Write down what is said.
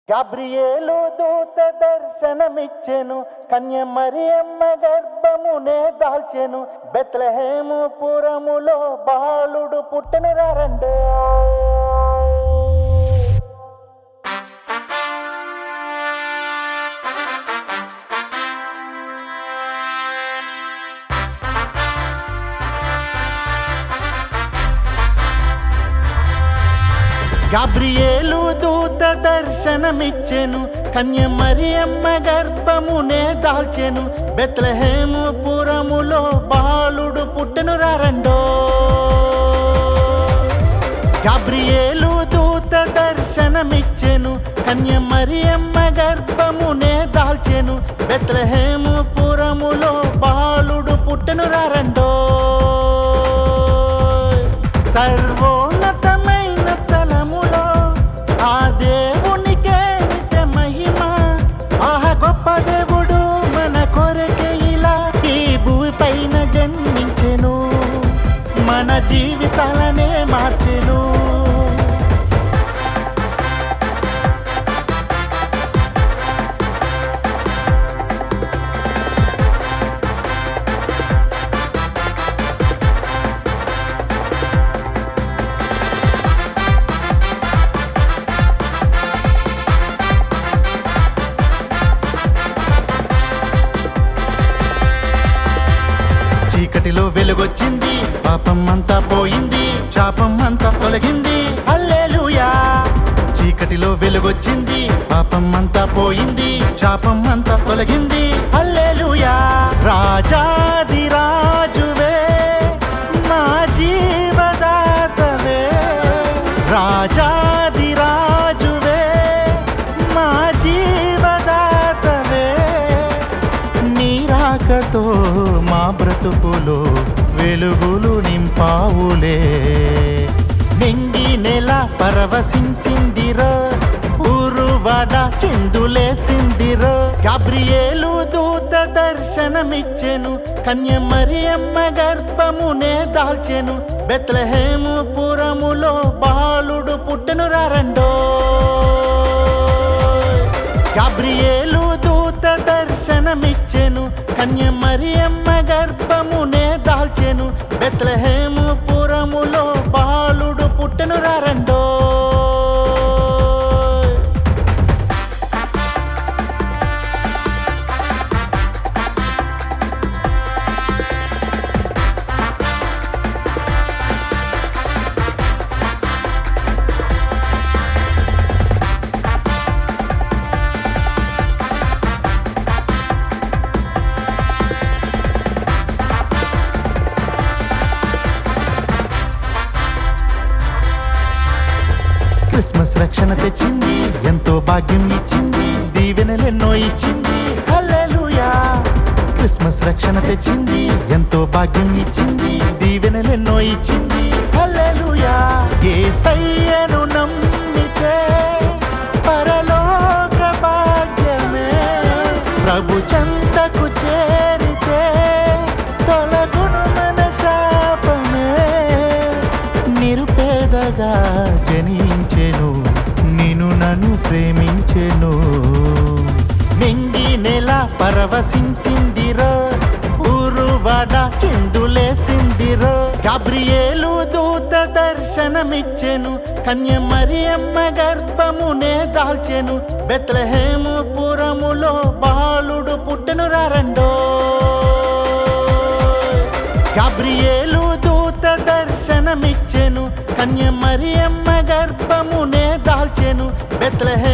గాబ్రియేలు దూత దర్శనమిచ్చెను, కన్య మరియమ్మ గర్భమునే దాల్చెను. బెత్లెహేము పురములో బాలుడు పుట్టెను రండు. గాబ్రియేలు దూత దర్శనమిచ్చెను, కన్య మరియమ్మ గర్భమునే దాల్చెను. బెత్లెహేము పురములో బాలుడు పుట్టెను రండో. గాబ్రియేలు దూత దర్శనమిచ్చెను, కన్య మరియమ్మ గర్భమునే దాల్చెను. బెత్లెహేము పురములో బాలుడు పుట్టెను రండో. సర్వోన్నతమైన స్థలములో ఆ దేవునికే నిత్య మహిమ. ఆహ గొప్ప దేవుడు మన కొరకే ఇలా ఈ భూమిపైన జన్మించెను, మన జీవితాలనే మార్చెను. చీకటిలో వెలుగొచ్చింది, పాపం అంతా పోయింది, శాపం అంతా తొలగింది. హల్లెలూయా. చీకటిలో వెలుగొచ్చింది, పాపం అంతా పోయింది, శాపం అంతా తొలగింది. హల్లెలూయా. రాజాది రాజువే మా జీవదాతవే, రాజాది రాజువే మా జీవదాతవే. నీ రాకతో మా బ్రతుకులో వెలుగులు నింపావులే. నింగి నెల పరవశించిందిరో, ఊరువాడ చిందులేసిందిరో. గాబ్రియేలు దూత దర్శనమిచ్చెను, కన్య మరియమ్మ గర్భమునే దాల్చెను. బెత్లెహేము పురములో బాలుడు పుట్టెను రండో. గాబ్రియేలు దూత దర్శనమిచ్చెను, కన్య మరియమ్మ గర్భమునే దాల్చెను. బెత్లెహేము పురములో బాలుడు పుట్టెను రండో. క్రిస్మస్ రక్షణ తెచ్చింది, ఎంతో భాగ్యం ఇచ్చింది, దీవెనలెన్నో ఇచ్చింది. హల్లెలూయా. క్రిస్మస్ రక్షణ తెచ్చింది, ఎంతో భాగ్యం ఇచ్చింది, దీవెనలెన్నో ఇచ్చింది. హల్లెలూయా. యేసయ్యను నమ్మితే పరలోక భాగ్యమే, ప్రభు చెంతకు చేరితే తొలగును మన శాపమే. నిరుపేదగా జనించెను, నిన్ను నన్ను ప్రేమించెను. నింగి నెల పరవశించిందిరో, ఊరువాడ చిందులేసిందిరో. గాబ్రియేలు దూత దర్శనమిచ్చెను, కన్య మరియమ్మ గర్భమునే దాల్చెను. బెత్లెహేము పురములో బాలుడు పుట్టెను రండో. గాబ్రియేలు దూత దర్శనమిచ్చెను, కన్య మరియమ్మ గర్భమునే దాల్చెను. బెత్లెహేము